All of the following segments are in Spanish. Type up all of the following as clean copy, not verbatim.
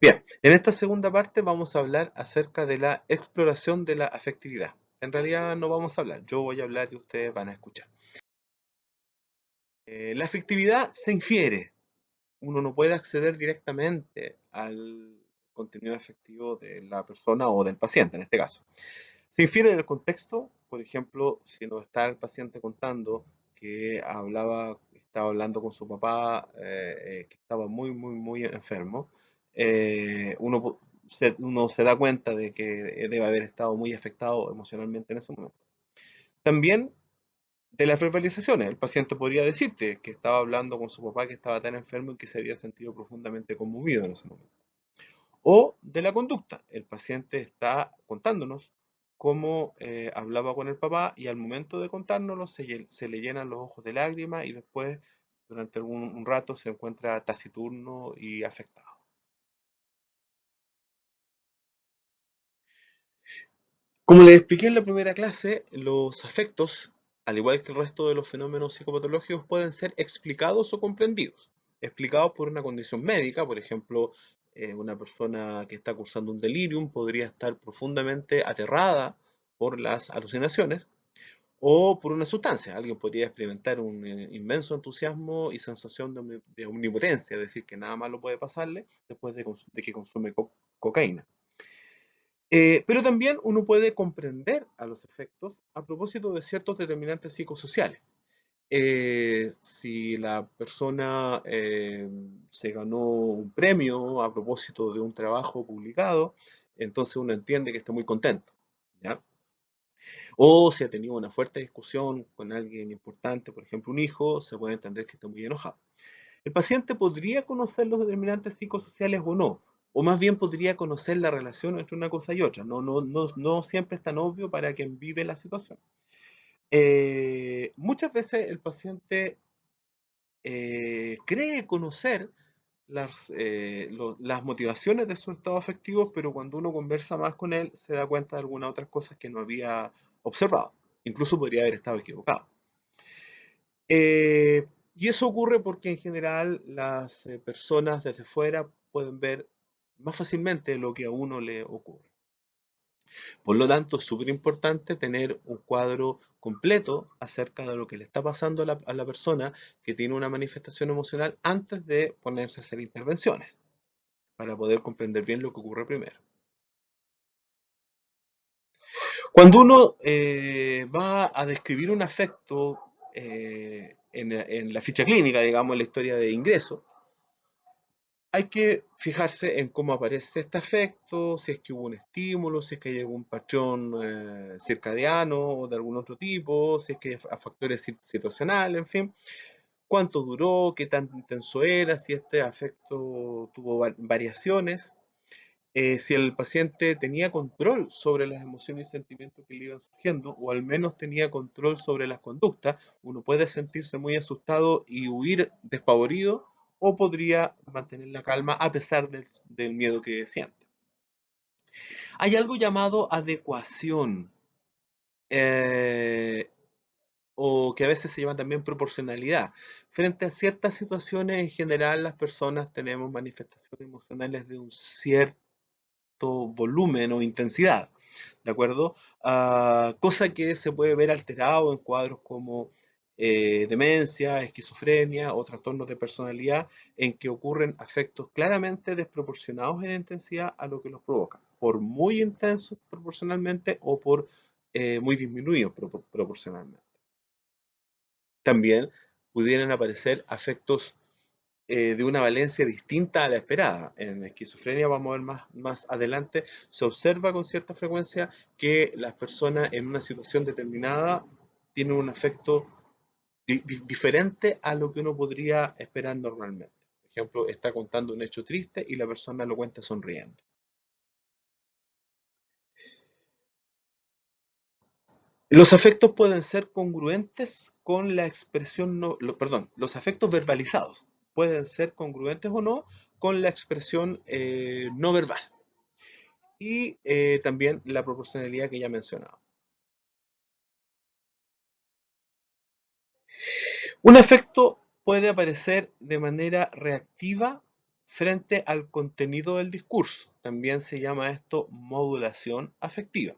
Bien, en esta segunda parte vamos a hablar acerca de la exploración de la afectividad. En realidad no vamos a hablar, yo voy a hablar y ustedes van a escuchar. La afectividad se infiere. Uno no puede acceder directamente al contenido afectivo de la persona o del paciente en este caso. Se infiere del contexto, por ejemplo, si nos está el paciente contando que estaba hablando con su papá, que estaba muy, muy, muy enfermo, uno se da cuenta de que debe haber estado muy afectado emocionalmente en ese momento. También de las verbalizaciones, el paciente podría decirte que estaba hablando con su papá que estaba tan enfermo y que se había sentido profundamente conmovido en ese momento. O de la conducta. El paciente está contándonos cómo hablaba con el papá y al momento de contárnoslo se le llenan los ojos de lágrimas y después, durante un rato, se encuentra taciturno y afectado. Como les expliqué en la primera clase, los afectos, al igual que el resto de los fenómenos psicopatológicos, pueden ser explicados o comprendidos. Explicados por una condición médica, por ejemplo, una persona que está cursando un delirium podría estar profundamente aterrada por las alucinaciones o por una sustancia. Alguien podría experimentar un inmenso entusiasmo y sensación de omnipotencia, es decir, que nada malo puede pasarle después de que consume cocaína. Pero también uno puede comprender a los efectos a propósito de ciertos determinantes psicosociales. Si la persona se ganó un premio a propósito de un trabajo publicado, entonces uno entiende que está muy contento, ¿ya? O si ha tenido una fuerte discusión con alguien importante, por ejemplo un hijo, se puede entender que está muy enojado. El paciente podría conocer los determinantes psicosociales o no, o más bien podría conocer la relación entre una cosa y otra. No siempre es tan obvio para quien vive la situación. Muchas veces el paciente cree conocer las motivaciones de sus estados afectivos, pero cuando uno conversa más con él se da cuenta de algunas otras cosas que no había observado. Incluso podría haber estado equivocado. Y eso ocurre porque en general las personas desde fuera pueden ver más fácilmente lo que a uno le ocurre. Por lo tanto, es súper importante tener un cuadro completo acerca de lo que le está pasando a la persona que tiene una manifestación emocional antes de ponerse a hacer intervenciones, para poder comprender bien lo que ocurre primero. Cuando uno va a describir un afecto en la ficha clínica, digamos, en la historia de ingreso, hay que fijarse en cómo aparece este afecto, si es que hubo un estímulo, si es que hay algún patrón circadiano o de algún otro tipo, si es que hay factores situacionales, en fin, cuánto duró, qué tan intenso era, si este afecto tuvo variaciones, si el paciente tenía control sobre las emociones y sentimientos que le iban surgiendo, o al menos tenía control sobre las conductas. Uno puede sentirse muy asustado y huir despavorido, o podría mantener la calma a pesar del miedo que siente. Hay algo llamado adecuación, eh, o que a veces se llama también proporcionalidad. Frente a ciertas situaciones, en general, las personas tenemos manifestaciones emocionales de un cierto volumen o intensidad, ¿de acuerdo? Cosa que se puede ver alterado en cuadros como demencia, esquizofrenia o trastornos de personalidad en que ocurren afectos claramente desproporcionados en intensidad a lo que los provoca, por muy intensos proporcionalmente o por muy disminuidos proporcionalmente. También pudieran aparecer afectos de una valencia distinta a la esperada. En esquizofrenia, vamos a ver más adelante, se observa con cierta frecuencia que las personas en una situación determinada tienen un afecto diferente a lo que uno podría esperar normalmente. Por ejemplo, está contando un hecho triste y la persona lo cuenta sonriendo. Los afectos pueden ser congruentes con la expresión, no, perdón, los afectos verbalizados pueden ser congruentes o no con la expresión no verbal. Y también la proporcionalidad que ya mencionaba. Un efecto puede aparecer de manera reactiva frente al contenido del discurso. También se llama esto modulación afectiva.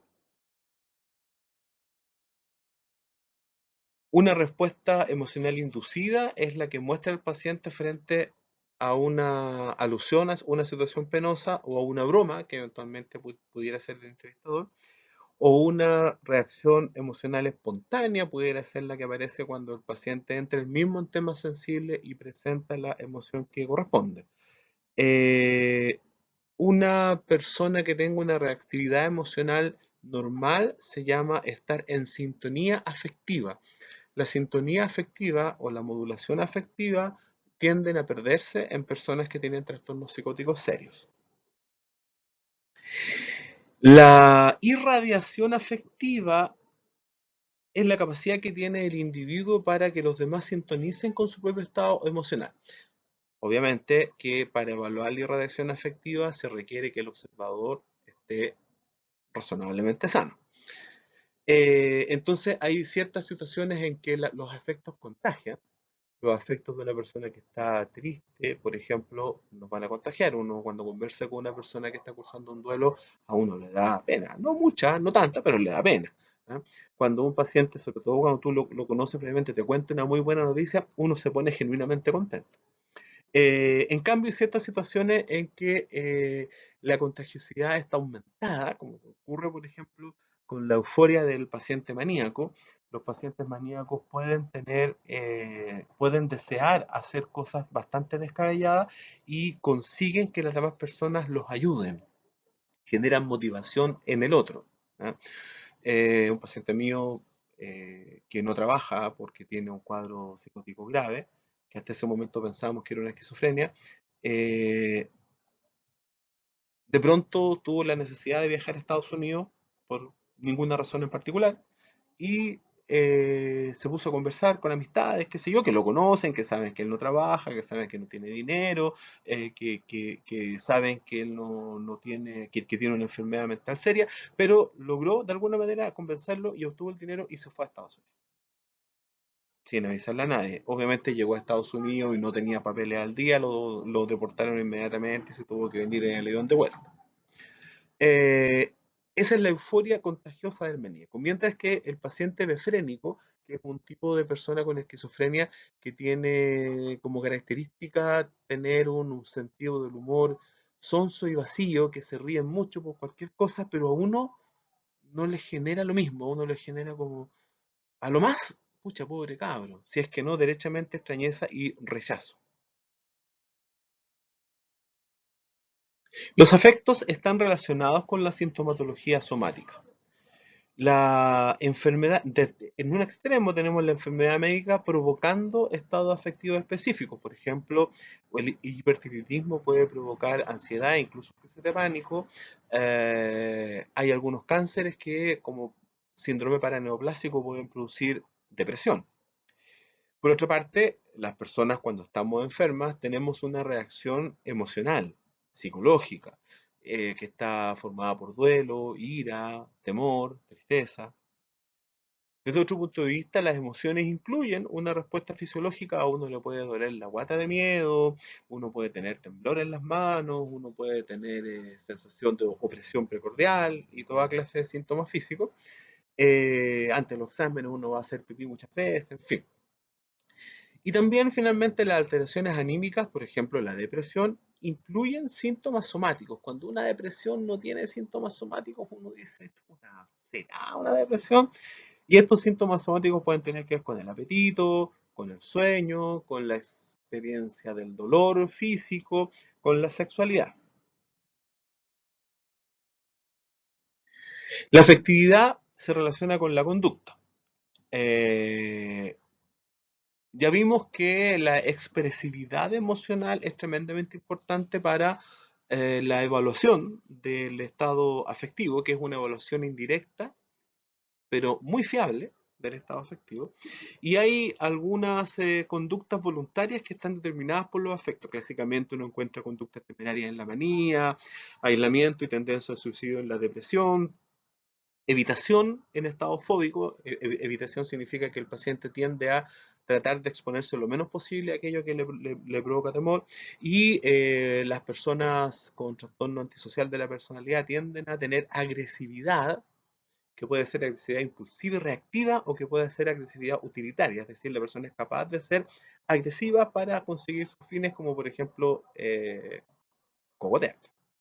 Una respuesta emocional inducida es la que muestra el paciente frente a una alusión a una situación penosa o a una broma que eventualmente pudiera ser el entrevistador, o una reacción emocional espontánea pudiera ser la que aparece cuando el paciente entra el mismo en temas sensibles y presenta la emoción que corresponde. Eh, una persona que tenga una reactividad emocional normal se llama estar en sintonía afectiva. La sintonía afectiva o la modulación afectiva tienden a perderse en personas que tienen trastornos psicóticos serios. La irradiación afectiva es la capacidad que tiene el individuo para que los demás sintonicen con su propio estado emocional. Obviamente que para evaluar la irradiación afectiva se requiere que el observador esté razonablemente sano. Entonces hay ciertas situaciones en que los afectos contagian. Los afectos de una persona que está triste, por ejemplo, nos van a contagiar. Uno cuando conversa con una persona que está cursando un duelo, a uno le da pena. No mucha, no tanta, pero le da pena. ¿Ah? Cuando un paciente, sobre todo cuando tú lo conoces previamente, te cuenta una muy buena noticia, uno se pone genuinamente contento. En cambio, hay ciertas situaciones en que la contagiosidad está aumentada, como ocurre, por ejemplo, con la euforia del paciente maníaco. Los pacientes maníacos pueden desear hacer cosas bastante descabelladas y consiguen que las demás personas los ayuden, generan motivación en el otro. ¿Ah? Un paciente mío que no trabaja porque tiene un cuadro psicótico grave, que hasta ese momento pensábamos que era una esquizofrenia, eh, de pronto tuvo la necesidad de viajar a Estados Unidos por ninguna razón en particular y se puso a conversar con amistades, qué sé yo, que lo conocen, que saben que él no trabaja, que saben que no tiene dinero, que saben que él no tiene, que tiene una enfermedad mental seria, pero logró de alguna manera convencerlo y obtuvo el dinero y se fue a Estados Unidos. Sin avisarle a nadie. Obviamente llegó a Estados Unidos y no tenía papeles al día, lo deportaron inmediatamente y se tuvo que venir en el avión de vuelta. Eh, Esa es la euforia contagiosa del maníaco. Mientras que el paciente befrénico, que es un tipo de persona con esquizofrenia que tiene como característica tener un sentido del humor sonso y vacío, que se ríen mucho por cualquier cosa, pero a uno no le genera lo mismo, a uno le genera como, a lo más, pucha, pobre cabro, si es que no, derechamente extrañeza y rechazo. Los afectos están relacionados con la sintomatología somática. La enfermedad, en un extremo tenemos la enfermedad médica provocando estados afectivos específicos. Por ejemplo, el hipertiroidismo puede provocar ansiedad, incluso crisis de pánico. Hay algunos cánceres que, como síndrome paraneoplásico, pueden producir depresión. Por otra parte, las personas cuando estamos enfermas tenemos una reacción emocional, psicológica, que está formada por duelo, ira, temor, tristeza. Desde otro punto de vista, las emociones incluyen una respuesta fisiológica. A uno le puede doler la guata de miedo, uno puede tener temblor en las manos, uno puede tener sensación de opresión precordial y toda clase de síntomas físicos. Ante los exámenes uno va a hacer pipí muchas veces, en fin. Y también finalmente las alteraciones anímicas, por ejemplo la depresión, incluyen síntomas somáticos. Cuando una depresión no tiene síntomas somáticos, uno dice, ¿será una depresión? Y estos síntomas somáticos pueden tener que ver con el apetito, con el sueño, con la experiencia del dolor físico, con la sexualidad. La afectividad se relaciona con la conducta. Eh, ya vimos que la expresividad emocional es tremendamente importante para la evaluación del estado afectivo, que es una evaluación indirecta pero muy fiable del estado afectivo. Y hay algunas conductas voluntarias que están determinadas por los afectos. Clásicamente uno encuentra conductas temerarias en la manía, aislamiento y tendencia al suicidio en la depresión, evitación en estado fóbico. Evitación significa que el paciente tiende a tratar de exponerse lo menos posible a aquello que le provoca temor. Y las personas con trastorno antisocial de la personalidad tienden a tener agresividad, que puede ser agresividad impulsiva y reactiva o que puede ser agresividad utilitaria, es decir, la persona es capaz de ser agresiva para conseguir sus fines, como por ejemplo cogotear.